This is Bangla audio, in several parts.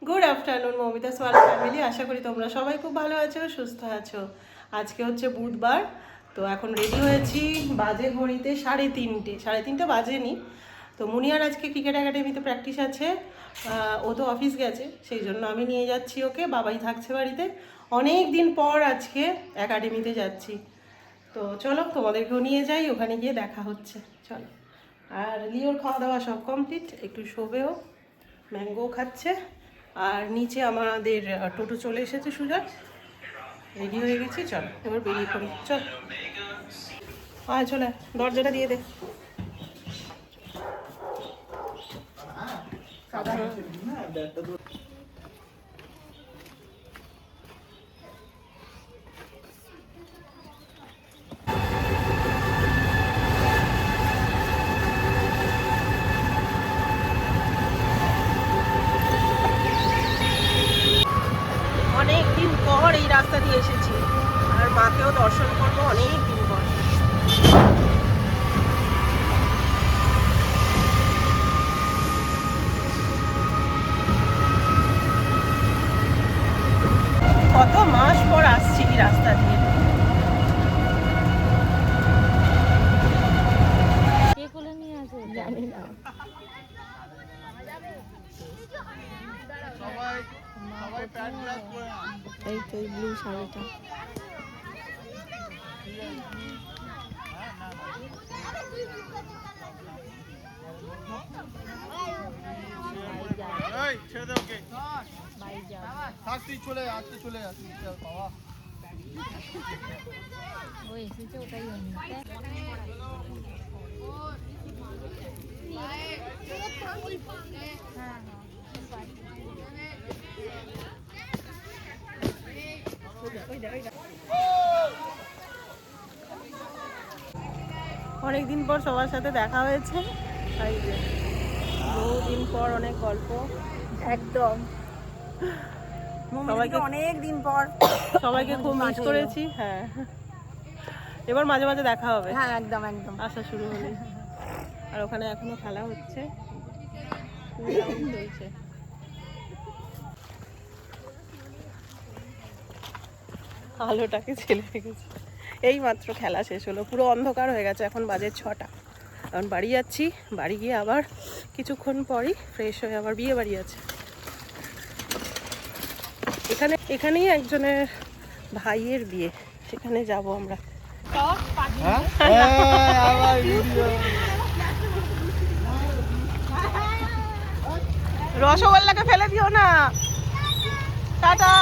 গুড আফটারনুন মমিতা সোয়াল ফ্যামিলি, আশা করি তোমরা সবাই খুব ভালো আছো, সুস্থ আছো। আজকে হচ্ছে বুধবার, তো এখন রেডি হয়েছি, বাজে ঘড়িতে 3:30 বাজেনি। তো মুনিয়ার আজকে ক্রিকেট একাডেমিতে প্র্যাকটিস আছে, ও তো অফিস গেছে, সেই জন্য আমি নিয়ে যাচ্ছি ওকে, বাবাই থাকছে বাড়িতে। অনেক দিন পর আজকে একাডেমিতে যাচ্ছি, তো চলো তোমাদেরকেও নিয়ে যাই, ওখানে গিয়ে দেখা হচ্ছে, চলো। আর লিওর খাওয়া দাওয়া সব কমপ্লিট, একটু শোবেও, ম্যাঙ্গো খাচ্ছে। আর নিচে আমাদের টোটো চলে এসেছে, সুজা রেডি হয়ে গেছি, চল এবার বেরিয়ে পড়ি, চল আয়, চলে দরজাটা দিয়ে দে। অনেক দিন পর এই রাস্তা দিয়ে এসেছি, আর মাকেও দর্শন করবো অনেক দিন পর। কত মাস পর আসছি এই রাস্তা দিয়ে। জানি না, এই তো এই ব্লু শাড়িটা। অনেকদিন পর সবার সাথে দেখা হয়েছে, এই যে বহুদিন পর অনেক গল্প, একদম সবাইকে অনেক দিন পর সবাইকে খুব মিস করেছি। হ্যাঁ, এবার মাঝে মাঝে দেখা হবে, হ্যাঁ একদম একদম আসা শুরু হলে। আর ওখানে এখনো খেলা হচ্ছে, চলছে। আলোটাকে ছেলে রেখেছে, এই মাত্র খেলা শেষ হলো, পুরো অন্ধকার হয়ে গেছে, এখন বাজে 6টা। এখন বাড়ি যাচ্ছি, বাড়ি গিয়ে আবার কিছুক্ষণ পরই ফ্রেশ হয়ে আবার বিয়ে বাড়ি আছে। এখানেই একজনের ভাইয়ের বিয়ে, সেখানে যাব আমরা। রসগোল্লাকে ফেলে দিও না, টাটা।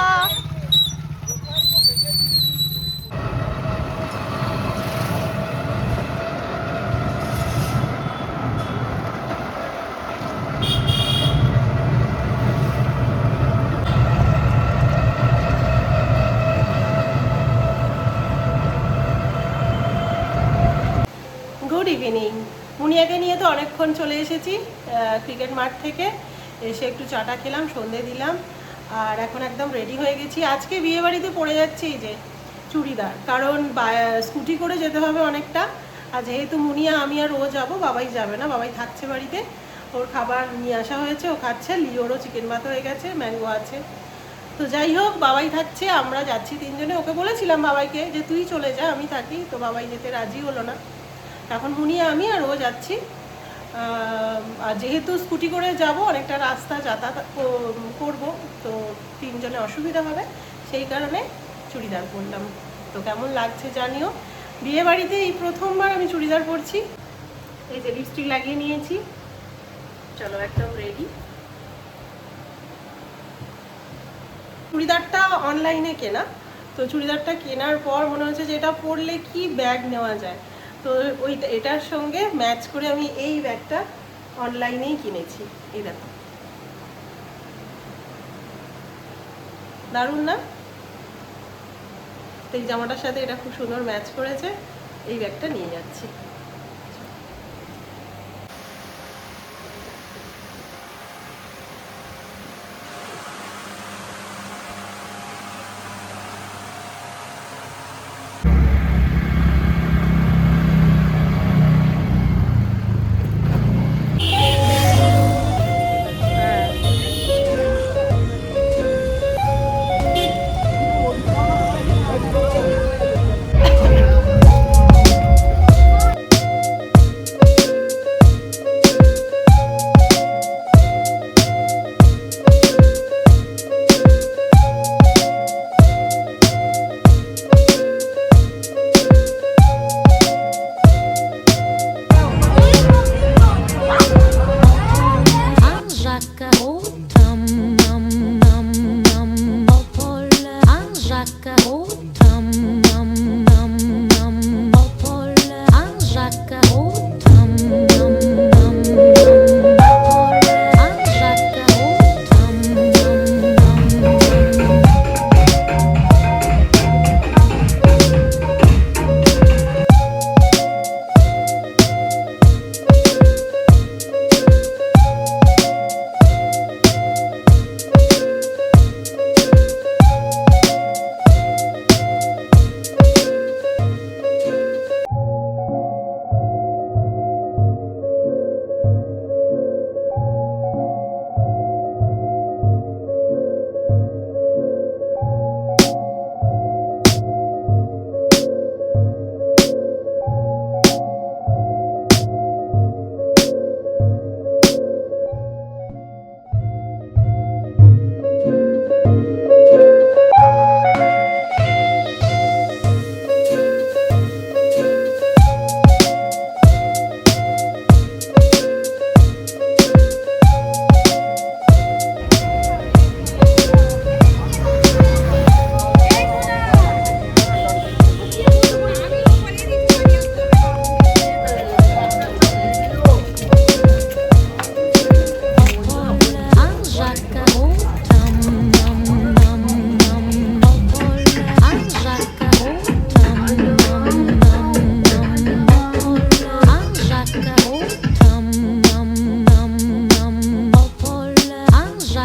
Good evening. মুনিয়াকে নিয়ে তো অনেকক্ষণ চলে এসেছি ক্রিকেট মাঠ থেকে, এসে একটু চাটা খেলাম, সন্ধে দিলাম, আর এখন একদম রেডি হয়ে গেছি। আজকে বিয়ে বাড়িতে পরে যাচ্ছি এই যে চুড়িদার, কারণ স্কুটি করে যেতে হবে অনেকটা, আর যেহেতু মুনিয়া আমি আর ও যাবো, বাবাই যাবে না, বাবাই থাকছে বাড়িতে, ওর খাবার নিয়ে আসা হয়েছে, ও খাচ্ছে, লিওরও চিকেন ভাত হয়ে গেছে, ম্যাঙ্গো আছে। তো যাই হোক, বাবাই থাকছে, আমরা যাচ্ছি তিনজনে। ওকে বলেছিলাম বাবাইকে যে তুই চলে যা, আমি থাকি, তো বাবাই যেতে রাজি হলো না। এখন মুনিয়া আমি আর ও যাচ্ছি, আর যেহেতু স্কুটি করে যাব, অনেকটা রাস্তা যাতায়াত করব, তো তিনজনে অসুবিধা হবে, সেই কারণে চুড়িদার পরলাম। তো কেমন লাগছে জানিও। বিয়ে বাড়িতে এই প্রথমবার আমি চুড়িদার পরছি। এই যে লিপস্টিক লাগিয়ে নিয়েছি, চলো একদম রেডি। চুড়িদারটা অনলাইনে কেনা, তো চুড়িদারটা কেনার পর মনে হচ্ছে যে এটা পরলে কি ব্যাগ নেওয়া যায়, তো এটার সঙ্গে ম্যাচ করে আমি এই ব্যাগটা অনলাইনেই কিনেছি। এই দেখো, দারুণ না? এই জামাটার সাথে এটা খুব সুন্দর ম্যাচ করেছে, এই ব্যাগটা নিয়ে যাচ্ছি।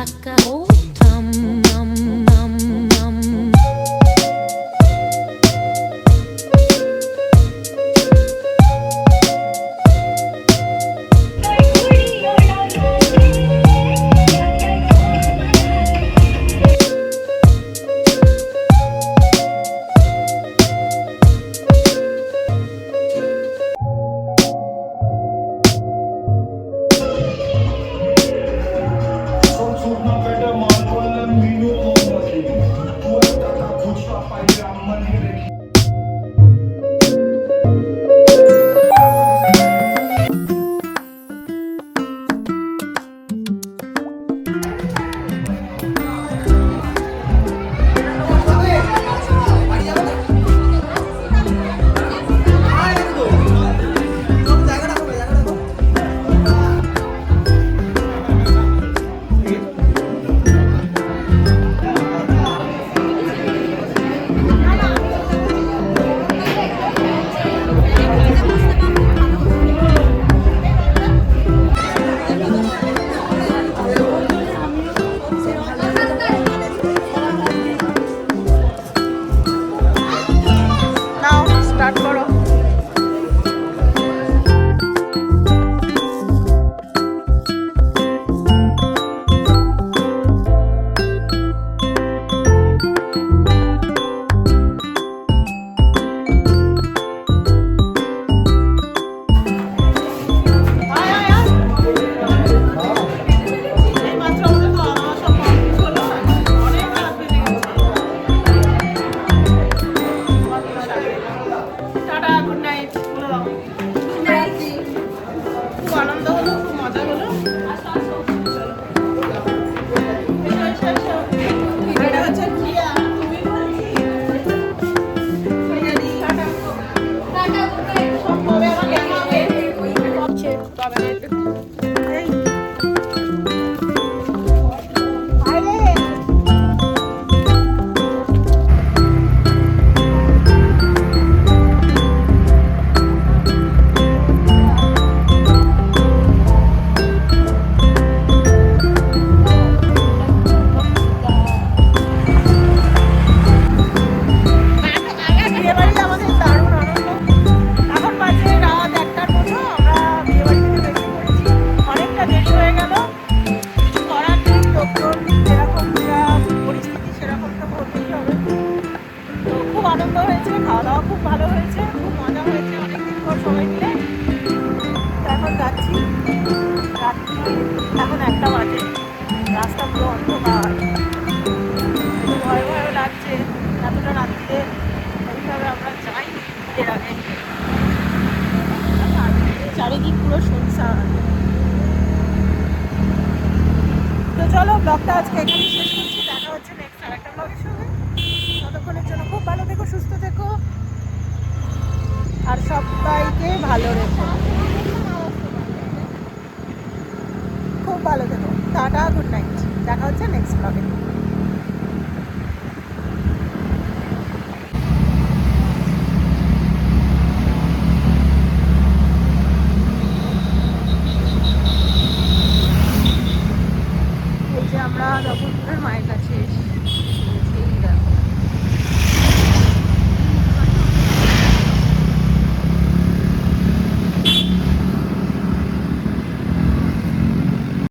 chaka, oh, tum, num, num, num. নাও স্টার্ট করো। এইমাত্র আমাদের খাওয়া দাওয়া সব কমপ্লিট হলো, অনেক রাত বেজে গেছে। টাটা, গুড নাইট বলে দাও। খুব আনন্দ হলো, খুব মজা হলো। চলো। এসো, এসো, এসো। এটা হচ্ছে প্রিয়া, তুমি টাটা। সব কবে আবার দেখা হবে? এই, বাইরে। বিয়েবাড়ি আমাদের দারুণ আনন্দ। এখন বাজে রাত 1টার মতো, আমরা বিয়েবাড়ি থেকে বেরিয়ে পড়েছি। অনেকটা দেরি হয়ে গেল, কিছু করার নেই, লোকজন যেরকম যা পরিস্থিতি সেরকম তো করতেই হবে। তো খুব আনন্দ হয়েছে, খাওয়া দাওয়া খুব ভালো হয়েছে, খুব মজা হয়েছে অনেকদিন পর সবাই মিলে। তো এখন যাচ্ছি, রাত্রি এখন 1টা বাজে, রাস্তা পুরো অন্ধকার, একটু ভয় ভয়ও লাগছে। এতটা রাত্রিতে এইভাবে আমরা যাই এর আগে। চারিদিক পুরো শুনশান। তো চলো, ব্লগটা আজকে এখানেই শেষ করছি। দেখা হচ্ছে নেক্সট আরেকটা ব্লগের সঙ্গে। ততক্ষণের জন্য খুব ভালো থেকো, সুস্থ থেকো, আর সবাইকে ভালো রেখো। খুব ভালো থেকো। Tata, good night. দেখা হচ্ছে নেক্সট ব্লগে। এই যে আমরা দপুরপুরের মায়ের কাছে